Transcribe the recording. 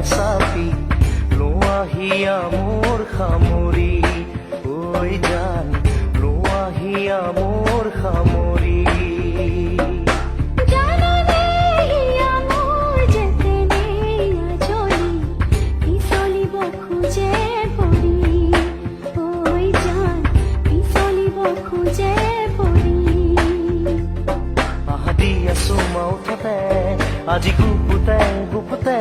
চাপি লোৱাহিয়া মোৰ সামৰি ঐ জান লোৱাহিয়া মোৰ সামৰি আজি গুপুতে